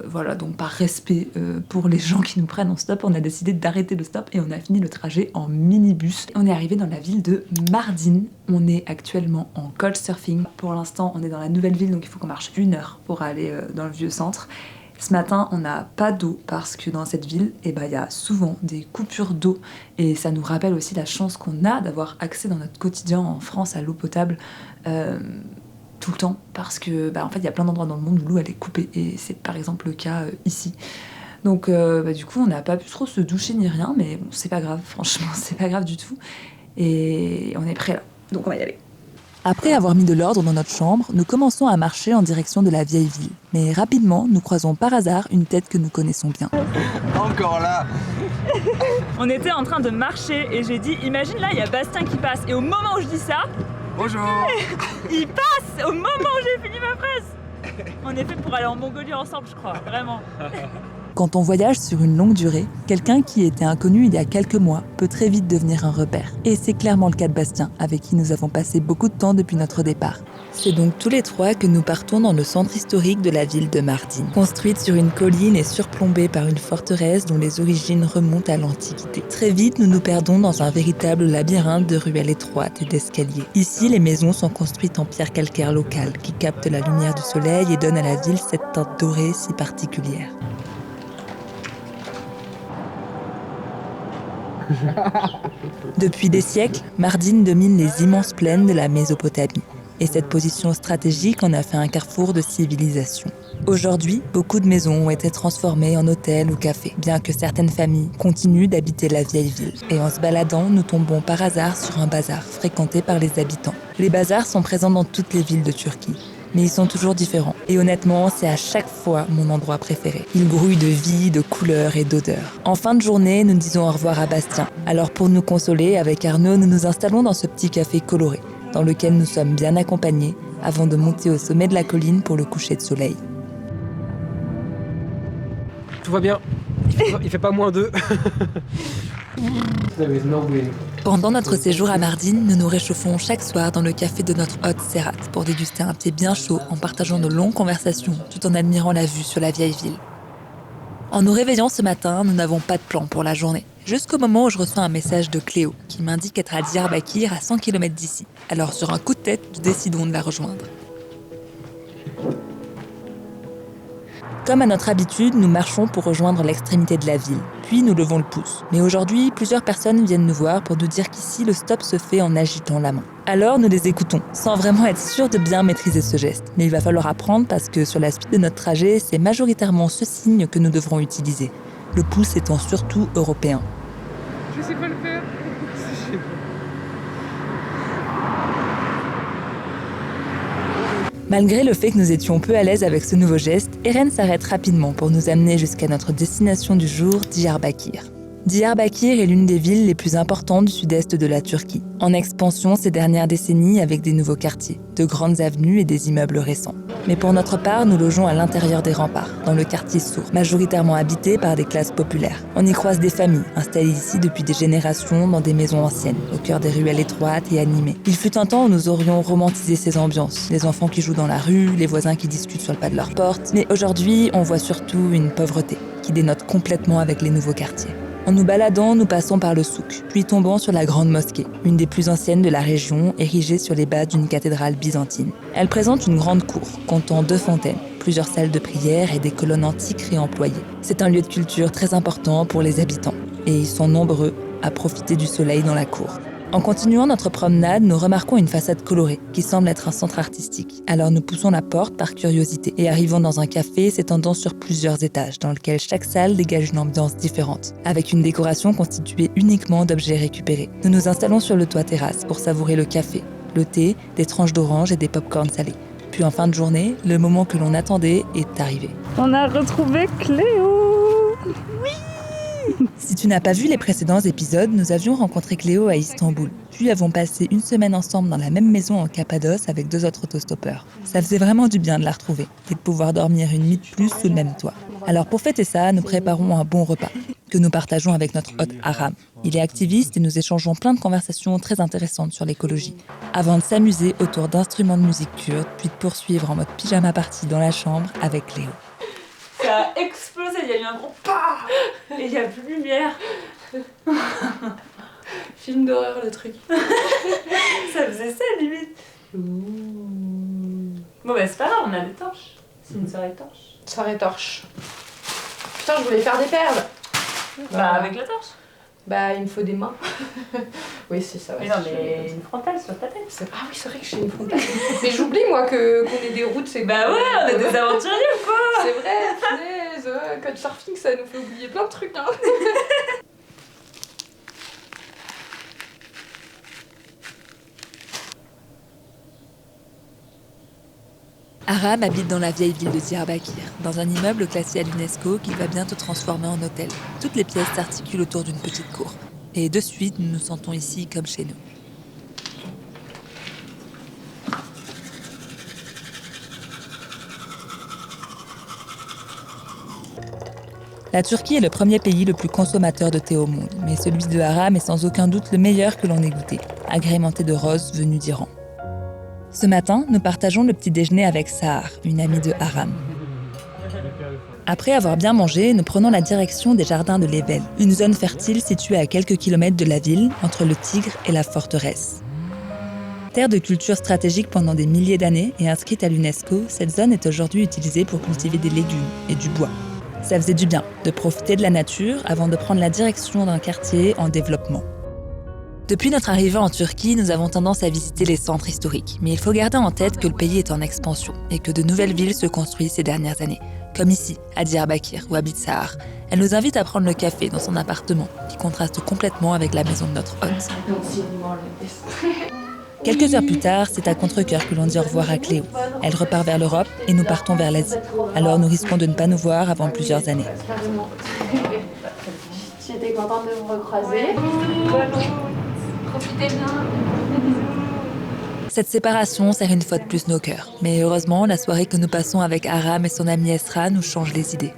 voilà, donc par respect pour les gens qui nous prennent en stop, on a décidé d'arrêter le stop et on a fini le trajet en minibus. On est arrivé dans la ville de Mardin. On est actuellement en couchsurfing. Pour l'instant, on est dans la nouvelle ville, donc il faut qu'on marche 1 heure pour aller dans le vieux centre. Ce matin, on n'a pas d'eau parce que dans cette ville, y a souvent des coupures d'eau et ça nous rappelle aussi la chance qu'on a d'avoir accès dans notre quotidien en France à l'eau potable tout le temps parce que en fait, il y a plein d'endroits dans le monde où l'eau elle est coupée et c'est par exemple le cas ici. Donc du coup, on n'a pas pu trop se doucher ni rien, mais bon, c'est pas grave, franchement, c'est pas grave du tout. Et on est prêt là, donc on va y aller. Après avoir mis de l'ordre dans notre chambre, nous commençons à marcher en direction de la vieille ville. Mais rapidement, nous croisons par hasard une tête que nous connaissons bien. Encore là. On était en train de marcher et j'ai dit, imagine là, il y a Bastien qui passe. Et au moment où je dis ça, Bonjour. il passe au moment où j'ai fini ma phrase. On est fait pour aller en Mongolie ensemble, je crois, vraiment. Quand on voyage sur une longue durée, quelqu'un qui était inconnu il y a quelques mois peut très vite devenir un repère. Et c'est clairement le cas de Bastien, avec qui nous avons passé beaucoup de temps depuis notre départ. C'est donc tous les 3 que nous partons dans le centre historique de la ville de Mardin. Construite sur une colline et surplombée par une forteresse dont les origines remontent à l'Antiquité. Très vite, nous nous perdons dans un véritable labyrinthe de ruelles étroites et d'escaliers. Ici, les maisons sont construites en pierre calcaire locale qui capte la lumière du soleil et donne à la ville cette teinte dorée si particulière. Depuis des siècles, Mardin domine les immenses plaines de la Mésopotamie. Et cette position stratégique en a fait un carrefour de civilisation. Aujourd'hui, beaucoup de maisons ont été transformées en hôtels ou cafés, bien que certaines familles continuent d'habiter la vieille ville. Et en se baladant, nous tombons par hasard sur un bazar fréquenté par les habitants. Les bazars sont présents dans toutes les villes de Turquie, mais ils sont toujours différents. Et honnêtement, c'est à chaque fois mon endroit préféré. Il grouille de vie, de couleurs et d'odeurs. En fin de journée, nous disons au revoir à Bastien. Alors pour nous consoler, avec Arnaud, nous nous installons dans ce petit café coloré, dans lequel nous sommes bien accompagnés, avant de monter au sommet de la colline pour le coucher de soleil. Tout va bien. Il fait pas moins 2. Pendant notre séjour à Mardin, nous nous réchauffons chaque soir dans le café de notre hôte Serhat pour déguster un thé bien chaud en partageant de longues conversations tout en admirant la vue sur la vieille ville. En nous réveillant ce matin, nous n'avons pas de plan pour la journée. Jusqu'au moment où je reçois un message de Cléo qui m'indique être à Diyarbakir à 100 km d'ici. Alors sur un coup de tête, nous décidons de la rejoindre. Comme à notre habitude, nous marchons pour rejoindre l'extrémité de la ville, puis nous levons le pouce. Mais aujourd'hui, plusieurs personnes viennent nous voir pour nous dire qu'ici, le stop se fait en agitant la main. Alors nous les écoutons, sans vraiment être sûrs de bien maîtriser ce geste. Mais il va falloir apprendre parce que sur la suite de notre trajet, c'est majoritairement ce signe que nous devrons utiliser. Le pouce étant surtout européen. Je sais pas le faire. Malgré le fait que nous étions peu à l'aise avec ce nouveau geste, Eren s'arrête rapidement pour nous amener jusqu'à notre destination du jour, Diyarbakir. Diyarbakir est l'une des villes les plus importantes du sud-est de la Turquie, en expansion ces dernières décennies avec des nouveaux quartiers, de grandes avenues et des immeubles récents. Mais pour notre part, nous logeons à l'intérieur des remparts, dans le quartier Sour, majoritairement habité par des classes populaires. On y croise des familles, installées ici depuis des générations dans des maisons anciennes, au cœur des ruelles étroites et animées. Il fut un temps où nous aurions romantisé ces ambiances, les enfants qui jouent dans la rue, les voisins qui discutent sur le pas de leur porte, mais aujourd'hui, on voit surtout une pauvreté, qui dénote complètement avec les nouveaux quartiers. En nous baladant, nous passons par le souk, puis tombons sur la grande mosquée, une des plus anciennes de la région, érigée sur les bases d'une cathédrale byzantine. Elle présente une grande cour, comptant 2 fontaines, plusieurs salles de prière et des colonnes antiques réemployées. C'est un lieu de culture très important pour les habitants, et ils sont nombreux à profiter du soleil dans la cour. En continuant notre promenade, nous remarquons une façade colorée, qui semble être un centre artistique. Alors nous poussons la porte par curiosité et arrivons dans un café s'étendant sur plusieurs étages, dans lequel chaque salle dégage une ambiance différente, avec une décoration constituée uniquement d'objets récupérés. Nous nous installons sur le toit terrasse pour savourer le café, le thé, des tranches d'orange et des pop-corns salés. Puis en fin de journée, le moment que l'on attendait est arrivé. On a retrouvé Cléo. Si tu n'as pas vu les précédents épisodes, nous avions rencontré Cléo à Istanbul, puis avons passé une semaine ensemble dans la même maison en Cappadoce avec 2 autres autostoppeurs. Ça faisait vraiment du bien de la retrouver et de pouvoir dormir une nuit de plus sous le même toit. Alors pour fêter ça, nous préparons un bon repas, que nous partageons avec notre hôte Aram. Il est activiste et nous échangeons plein de conversations très intéressantes sur l'écologie. Avant de s'amuser autour d'instruments de musique kurde, puis de poursuivre en mode pyjama party dans la chambre avec Léo. Ça a explosé, il y a eu un gros PAH et il n'y a plus de lumière. Film d'horreur le truc. Ça faisait ça limite. Bon bah c'est pas grave, on a des torches. C'est une soirée torche. Soirée torche. Putain, je voulais faire des perles. Bah avec la torche. Bah il me faut des mains. Oui c'est ça. Mais non mais une frontale sur ta tête. Ah oui c'est vrai que j'ai une frontale. Mais j'oublie moi qu'on ait des routes, c'est Bah ouais, on est des aventuriers ou quoi. C'est vrai, punaise, ouais, Couchsurfing ça nous fait oublier plein de trucs hein. Aram habite dans la vieille ville de Diyarbakir, dans un immeuble classé à l'UNESCO qu'il va bientôt transformer en hôtel. Toutes les pièces s'articulent autour d'une petite cour. Et de suite, nous nous sentons ici comme chez nous. La Turquie est le premier pays le plus consommateur de thé au monde, mais celui de Aram est sans aucun doute le meilleur que l'on ait goûté, agrémenté de roses venues d'Iran. Ce matin, nous partageons le petit déjeuner avec Sahar, une amie de Aram. Après avoir bien mangé, nous prenons la direction des jardins de l'Evel, une zone fertile située à quelques kilomètres de la ville, entre le Tigre et la forteresse. Terre de culture stratégique pendant des milliers d'années et inscrite à l'UNESCO, cette zone est aujourd'hui utilisée pour cultiver des légumes et du bois. Ça faisait du bien de profiter de la nature avant de prendre la direction d'un quartier en développement. Depuis notre arrivée en Turquie, nous avons tendance à visiter les centres historiques. Mais il faut garder en tête que le pays est en expansion et que de nouvelles villes se construisent ces dernières années. Comme ici, à Diyarbakir ou à Bit Sahar. Elle nous invite à prendre le café dans son appartement, qui contraste complètement avec la maison de notre hôte. Quelques heures plus tard, c'est à contre-cœur que l'on dit au revoir à Cléo. Elle repart vers l'Europe et nous partons vers l'Asie. Alors nous risquons de ne pas nous voir avant plusieurs années. J'étais contente de vous recroiser. Profitez bien. Cette séparation serre une fois de plus nos cœurs. Mais heureusement, la soirée que nous passons avec Aram et son amie Esra nous change les idées.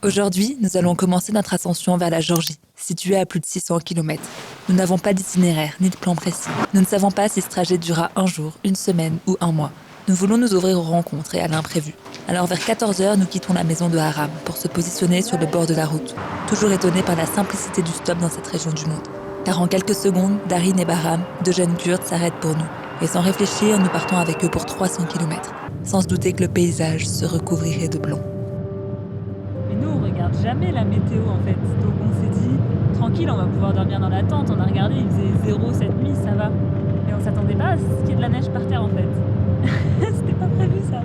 Aujourd'hui, nous allons commencer notre ascension vers la Géorgie, située à plus de 600 km. Nous n'avons pas d'itinéraire, ni de plan précis. Nous ne savons pas si ce trajet durera un jour, une semaine ou un mois. Nous voulons nous ouvrir aux rencontres et à l'imprévu. Alors vers 14h, nous quittons la maison de Aram pour se positionner sur le bord de la route, toujours étonnés par la simplicité du stop dans cette région du monde. Car en quelques secondes, Darin et Bahram, deux jeunes Kurdes, s'arrêtent pour nous. Et sans réfléchir, nous partons avec eux pour 300 km, sans se douter que le paysage se recouvrirait de blanc. Mais nous, on regarde jamais la météo en fait. Donc on s'est dit, tranquille, on va pouvoir dormir dans la tente. On a regardé, il faisait 0 cette nuit, ça va. Et on s'attendait pas à ce qu'il y ait de la neige par terre en fait. C'était pas prévu ça.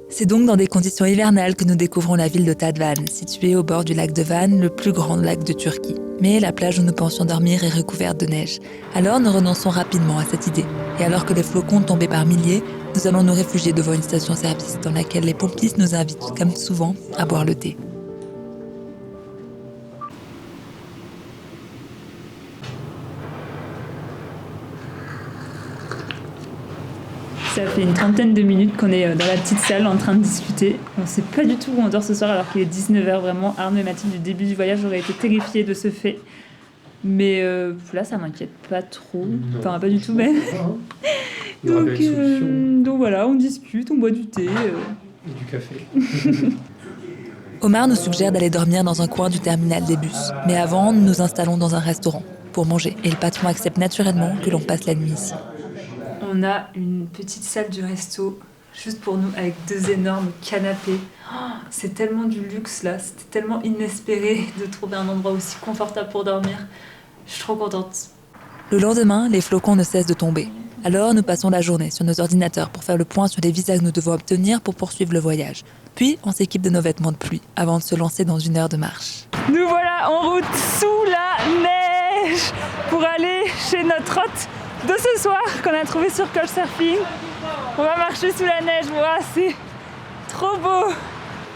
C'est donc dans des conditions hivernales que nous découvrons la ville de Tadvan, située au bord du lac de Van, le plus grand lac de Turquie. Mais la plage où nous pensions dormir est recouverte de neige. Alors nous renonçons rapidement à cette idée. Et alors que les flocons tombaient par milliers, nous allons nous réfugier devant une station-service dans laquelle les pompistes nous invitent, comme souvent, à boire le thé. Ça fait une trentaine de minutes qu'on est dans la petite salle en train de discuter. On sait pas du tout où on dort ce soir alors qu'il est 19h vraiment. Arnaud et Mathilde, du début du voyage, j'aurais été terrifiée de ce fait. Mais là, ça m'inquiète pas trop. Enfin, pas du tout même. Donc voilà, on discute, on boit du thé. Et du café. Omar nous suggère d'aller dormir dans un coin du terminal des bus. Mais avant, nous nous installons dans un restaurant pour manger. Et le patron accepte naturellement que l'on passe la nuit ici. On a une petite salle du resto, juste pour nous, avec 2 énormes canapés. Oh, c'est tellement du luxe là, c'était tellement inespéré de trouver un endroit aussi confortable pour dormir. Je suis trop contente. Le lendemain, les flocons ne cessent de tomber. Alors, nous passons la journée sur nos ordinateurs pour faire le point sur les visas que nous devons obtenir pour poursuivre le voyage. Puis, on s'équipe de nos vêtements de pluie avant de se lancer dans 1 heure de marche. Nous voilà en route sous la neige pour aller chez notre hôte de ce soir qu'on a trouvé sur Couchsurfing. On va marcher sous la neige, wow, c'est trop beau.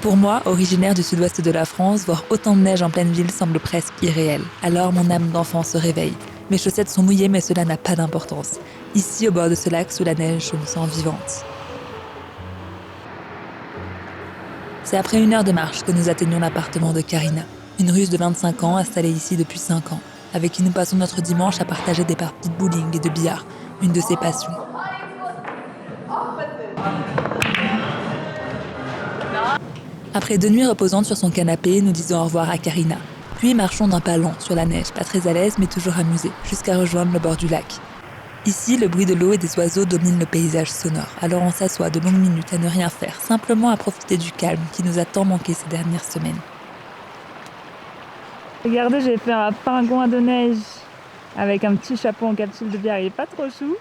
Pour moi, originaire du sud-ouest de la France, voir autant de neige en pleine ville semble presque irréel. Alors mon âme d'enfant se réveille. Mes chaussettes sont mouillées, mais cela n'a pas d'importance. Ici, au bord de ce lac, sous la neige, je me sens vivante. C'est après 1 heure de marche que nous atteignons l'appartement de Karina, une Russe de 25 ans installée ici depuis 5 ans, avec qui nous passons notre dimanche à partager des parties de bowling et de billard, une de ses passions. Après 2 nuits reposantes sur son canapé, nous disons au revoir à Karina. Puis marchons d'un pas lent sur la neige, pas très à l'aise mais toujours amusés, jusqu'à rejoindre le bord du lac. Ici, le bruit de l'eau et des oiseaux domine le paysage sonore, alors on s'assoit de longues minutes à ne rien faire, simplement à profiter du calme qui nous a tant manqué ces dernières semaines. Regardez, j'ai fait un pingouin de neige avec un petit chapeau en capsule de bière, il est pas trop chou.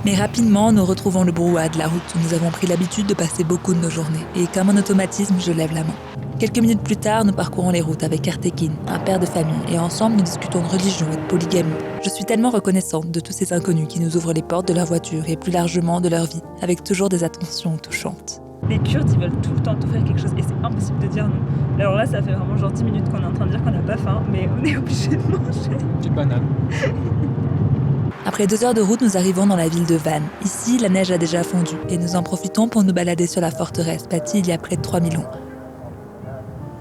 Mais rapidement, nous retrouvons le brouhaha de la route où nous avons pris l'habitude de passer beaucoup de nos journées. Et comme un automatisme, je lève la main. Quelques minutes plus tard, nous parcourons les routes avec Artekin, un père de famille, et ensemble nous discutons de religion et de polygamie. Je suis tellement reconnaissante de tous ces inconnus qui nous ouvrent les portes de leur voiture et plus largement de leur vie, avec toujours des attentions touchantes. Les Kurdes, ils veulent tout le temps t'offrir quelque chose et c'est impossible de dire non. Alors là, ça fait vraiment genre 10 minutes qu'on est en train de dire qu'on n'a pas faim, mais on est obligé de manger. Petite banane. Après 2 heures de route, nous arrivons dans la ville de Van. Ici, la neige a déjà fondu et nous en profitons pour nous balader sur la forteresse, bâtie il y a près de 3000 ans.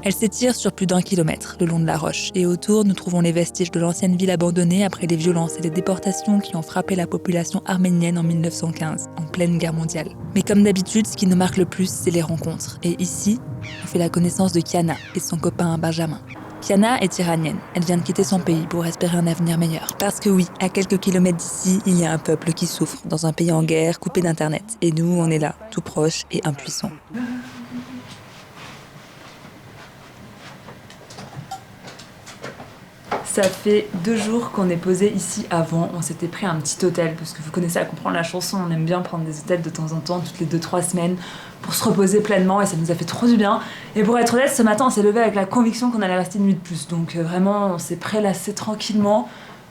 Elle s'étire sur plus d'1 kilomètre le long de la roche et autour, nous trouvons les vestiges de l'ancienne ville abandonnée après les violences et les déportations qui ont frappé la population arménienne en 1915, en pleine guerre mondiale. Mais comme d'habitude, ce qui nous marque le plus, c'est les rencontres. Et ici, on fait la connaissance de Kiana et son copain Benjamin. Kiana est iranienne. Elle vient de quitter son pays pour espérer un avenir meilleur. Parce que oui, à quelques kilomètres d'ici, il y a un peuple qui souffre, dans un pays en guerre, coupé d'internet. Et nous, on est là, tout proche et impuissants. Ça fait 2 jours qu'on est posé ici avant. On s'était pris un petit hôtel, parce que vous connaissez à comprendre la chanson, on aime bien prendre des hôtels de temps en temps, toutes les 2-3 semaines, pour se reposer pleinement et ça nous a fait trop du bien. Et pour être honnête, ce matin on s'est levé avec la conviction qu'on allait rester une nuit de plus. Donc vraiment, on s'est prélassé tranquillement.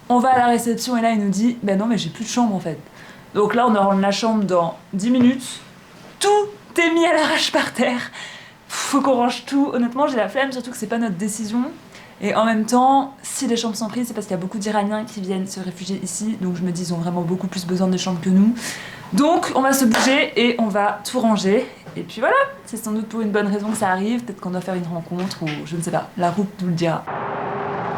On va à la réception et là il nous dit « Ben non mais j'ai plus de chambre en fait ». Donc là on aura la chambre dans 10 minutes. Tout est mis à l'arrache par terre. Faut qu'on range tout. Honnêtement j'ai la flemme, surtout que c'est pas notre décision. Et en même temps, si les chambres sont prises, c'est parce qu'il y a beaucoup d'Iraniens qui viennent se réfugier ici. Donc je me dis, ils ont vraiment beaucoup plus besoin de chambres que nous. Donc on va se bouger et on va tout ranger. Et puis voilà, c'est sans doute pour une bonne raison que ça arrive. Peut-être qu'on doit faire une rencontre ou je ne sais pas. La route nous le dira.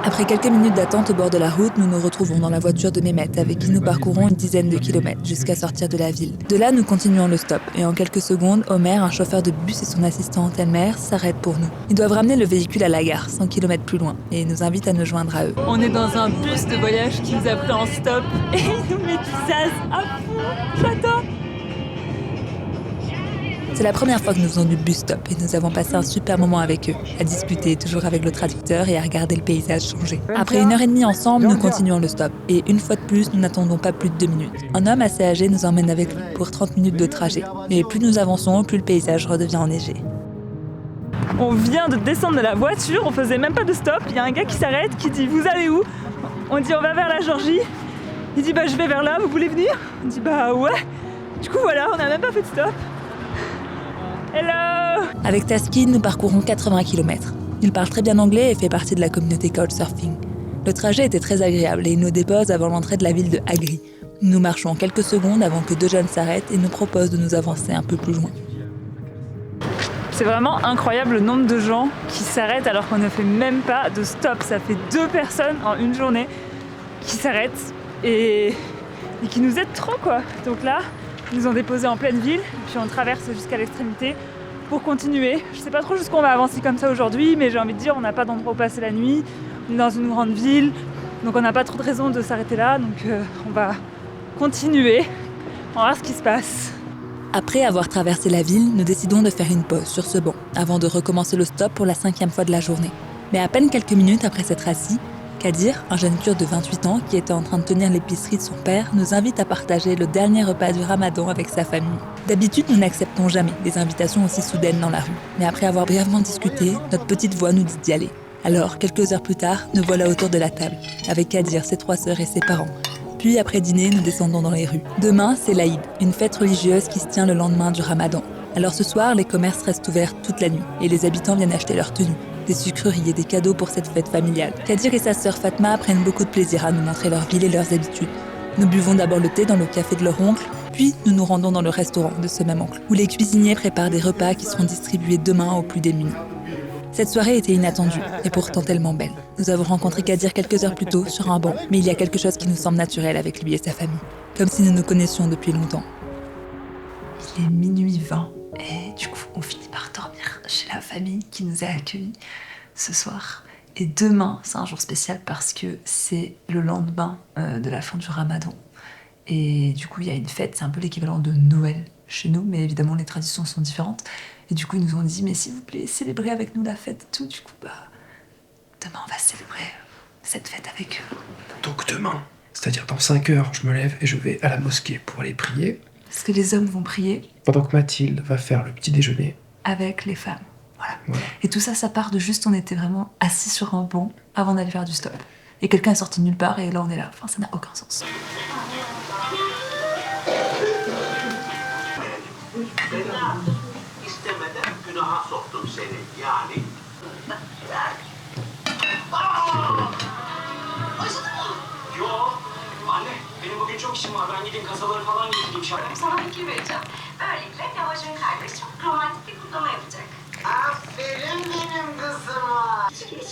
Après quelques minutes d'attente au bord de la route, nous nous retrouvons dans la voiture de Mehmet, avec qui nous parcourons une dizaine de kilomètres jusqu'à sortir de la ville. De là, nous continuons le stop, et en quelques secondes, Omer, un chauffeur de bus et son assistante elle-mère, s'arrêtent pour nous. Ils doivent ramener le véhicule à la gare, 100 km plus loin, et nous invitent à nous joindre à eux. On est dans un bus de voyage qui nous a pris en stop et il nous met du zaz à fond. J'adore. C'est la première fois que nous faisons du bus stop et nous avons passé un super moment avec eux, à discuter toujours avec le traducteur et à regarder le paysage changer. Après 1h30 ensemble, nous continuons le stop et une fois de plus, nous n'attendons pas plus de 2 minutes. Un homme assez âgé nous emmène avec lui pour 30 minutes de trajet. Et plus nous avançons, plus le paysage redevient enneigé. On vient de descendre de la voiture, on faisait même pas de stop. Il y a un gars qui s'arrête, qui dit « Vous allez où ?» On dit « On va vers la Géorgie ». Il dit « Bah je vais vers là, vous voulez venir ?» On dit « Bah ouais ». Du coup voilà, on n'a même pas fait de stop. Hello! Avec Taskin, nous parcourons 80 km. Il parle très bien anglais et fait partie de la communauté Couchsurfing. Le trajet était très agréable et il nous dépose avant l'entrée de la ville de Agri. Nous marchons quelques secondes avant que 2 jeunes s'arrêtent et nous proposent de nous avancer un peu plus loin. C'est vraiment incroyable le nombre de gens qui s'arrêtent alors qu'on ne fait même pas de stop. Ça fait 2 personnes en une journée qui s'arrêtent et qui nous aident trop quoi. Donc là, ils nous ont déposés en pleine ville, et puis on traverse jusqu'à l'extrémité pour continuer. Je sais pas trop jusqu'où on va avancer comme ça aujourd'hui, mais j'ai envie de dire, on n'a pas d'endroit où passer la nuit, on est dans une grande ville, donc on n'a pas trop de raison de s'arrêter là, donc on va continuer, on va voir ce qui se passe. Après avoir traversé la ville, nous décidons de faire une pause sur ce banc, avant de recommencer le stop pour la 5e fois de la journée. Mais à peine quelques minutes après s'être assis, Kadir, un jeune Kurde de 28 ans qui était en train de tenir l'épicerie de son père, nous invite à partager le dernier repas du Ramadan avec sa famille. D'habitude, nous n'acceptons jamais des invitations aussi soudaines dans la rue. Mais après avoir brièvement discuté, notre petite voix nous dit d'y aller. Alors, quelques heures plus tard, nous voilà autour de la table, avec Kadir, ses 3 sœurs et ses parents. Puis après dîner, nous descendons dans les rues. Demain, c'est l'Aïd, une fête religieuse qui se tient le lendemain du Ramadan. Alors ce soir, les commerces restent ouverts toute la nuit et les habitants viennent acheter leurs tenues, des sucreries et des cadeaux pour cette fête familiale. Kadir et sa sœur Fatma prennent beaucoup de plaisir à nous montrer leur ville et leurs habitudes. Nous buvons d'abord le thé dans le café de leur oncle, puis nous nous rendons dans le restaurant de ce même oncle, où les cuisiniers préparent des repas qui seront distribués demain aux plus démunis. Cette soirée était inattendue, et pourtant tellement belle. Nous avons rencontré Kadir quelques heures plus tôt sur un banc, mais il y a quelque chose qui nous semble naturel avec lui et sa famille, comme si nous nous connaissions depuis longtemps. Il est minuit 20, et du coup, on finit par dormir chez la famille qui nous a accueillis ce soir. Et demain, c'est un jour spécial parce que c'est le lendemain de la fin du Ramadan. Et du coup, il y a une fête, c'est un peu l'équivalent de Noël chez nous, mais évidemment, les traditions sont différentes. Et du coup, ils nous ont dit, mais s'il vous plaît, célébrez avec nous la fête et tout. Du coup, demain, on va célébrer cette fête avec eux. Donc demain, c'est-à-dire dans 5 heures, je me lève et je vais à la mosquée pour aller prier. Parce que les hommes vont prier. Pendant que Mathilde va faire le petit déjeuner. Avec les femmes. Voilà. Et tout ça, ça part de juste, on était vraiment assis sur un banc avant d'aller faire du stop. Et quelqu'un est sorti de nulle part et là, on est là. Enfin, ça n'a aucun sens. Benim bugün çok işim var. Ben gideyim kasaları falan getireyim şarkı. Sana fikir vereceğim. Böylelikle Yavaş'ın kardeş çok romantik bir kutlama yapacak. Aferin benim kızıma.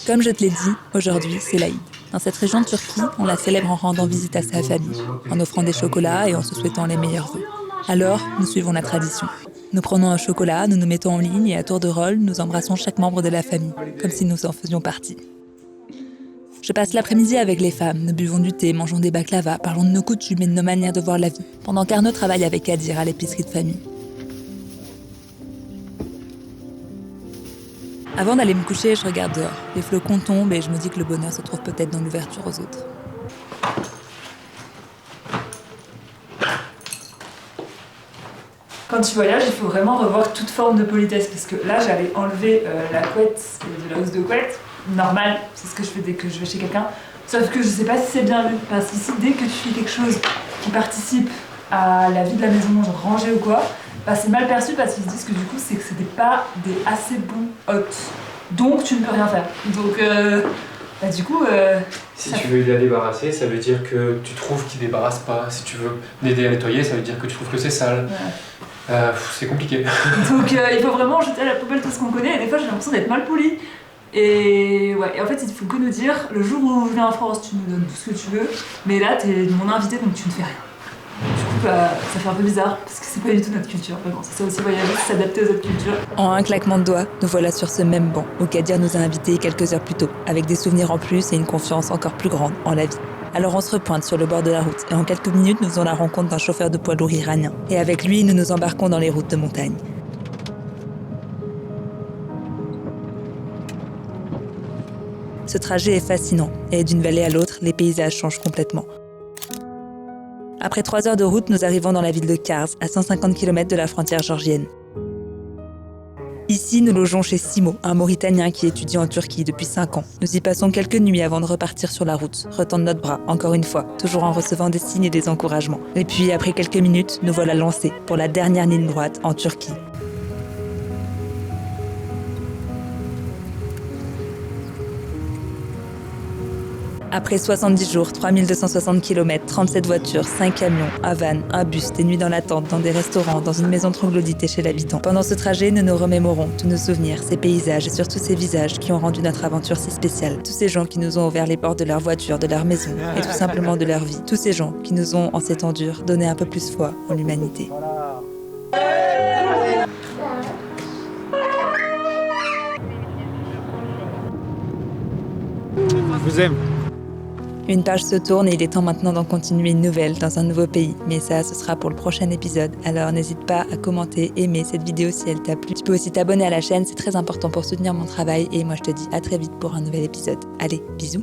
Comme je te l'ai dit, aujourd'hui, c'est l'Aïd. Dans cette région de Turquie, on la célèbre en rendant visite à sa famille, en offrant des chocolats et en se souhaitant les meilleurs vœux. Alors, nous suivons la tradition. Nous prenons un chocolat, nous nous mettons en ligne et à tour de rôle, nous embrassons chaque membre de la famille, comme si nous en faisions partie. Je passe l'après-midi avec les femmes, nous buvons du thé, mangeons des baklava, parlons de nos coutumes et de nos manières de voir la vie, pendant qu'Arnaud travaille avec Kadir à l'épicerie de famille. Avant d'aller me coucher, je regarde dehors. Les flocons tombent et je me dis que le bonheur se trouve peut-être dans l'ouverture aux autres. Quand tu voyages, il faut vraiment revoir toute forme de politesse, parce que là, j'allais enlever la couette de la housse de couette. Normal, c'est ce que je fais dès que je vais chez quelqu'un. Sauf que je sais pas si c'est bien vu, parce qu'ici, dès que tu fais quelque chose qui participe à la vie de la maison, genre ranger ou quoi, c'est mal perçu parce qu'ils se disent que du coup, c'est que c'était pas des assez bons hôtes. Donc, tu ne peux rien faire. Donc, du coup... Si tu veux la débarrasser, ça veut dire que tu trouves qu'il débarrasse pas. Si tu veux l'aider à nettoyer, ça veut dire que tu trouves que c'est sale. Ouais. C'est compliqué. Donc il faut vraiment jeter à la poubelle tout ce qu'on connaît, et des fois j'ai l'impression d'être mal poli. Et ouais, et en fait il faut que nous dire, le jour où je viens en France, tu nous donnes tout ce que tu veux, mais là t'es mon invité donc tu ne fais rien. Du coup ça fait un peu bizarre, parce que c'est pas du tout notre culture. Mais bon, c'est ça aussi voyager, c'est s'adapter aux autres cultures. En un claquement de doigts, nous voilà sur ce même banc où Kadir nous a invités quelques heures plus tôt, avec des souvenirs en plus et une confiance encore plus grande en la vie. Alors on se repointe sur le bord de la route et en quelques minutes nous faisons la rencontre d'un chauffeur de poids lourd iranien. Et avec lui, nous nous embarquons dans les routes de montagne. Ce trajet est fascinant et d'une vallée à l'autre, les paysages changent complètement. Après 3 heures de route, nous arrivons dans la ville de Kars, à 150 km de la frontière georgienne. Ici, nous logeons chez Simo, un Mauritanien qui étudie en Turquie depuis 5 ans. Nous y passons quelques nuits avant de repartir sur la route, retendre notre bras, encore une fois, toujours en recevant des signes et des encouragements. Et puis, après quelques minutes, nous voilà lancés pour la dernière ligne droite en Turquie. Après 70 jours, 3260 km, 37 voitures, 5 camions, un van, un bus, des nuits dans la tente, dans des restaurants, dans une maison troglodytée chez l'habitant. Pendant ce trajet, nous nous remémorons tous nos souvenirs, ces paysages et surtout ces visages qui ont rendu notre aventure si spéciale. Tous ces gens qui nous ont ouvert les portes de leur voiture, de leur maison et tout simplement de leur vie. Tous ces gens qui nous ont, en ces temps durs, donné un peu plus foi en l'humanité. Je vous aime. Une page se tourne et il est temps maintenant d'en continuer une nouvelle dans un nouveau pays. Mais ça, ce sera pour le prochain épisode. Alors n'hésite pas à commenter, aimer cette vidéo si elle t'a plu. Tu peux aussi t'abonner à la chaîne, c'est très important pour soutenir mon travail. Et moi, je te dis à très vite pour un nouvel épisode. Allez, bisous!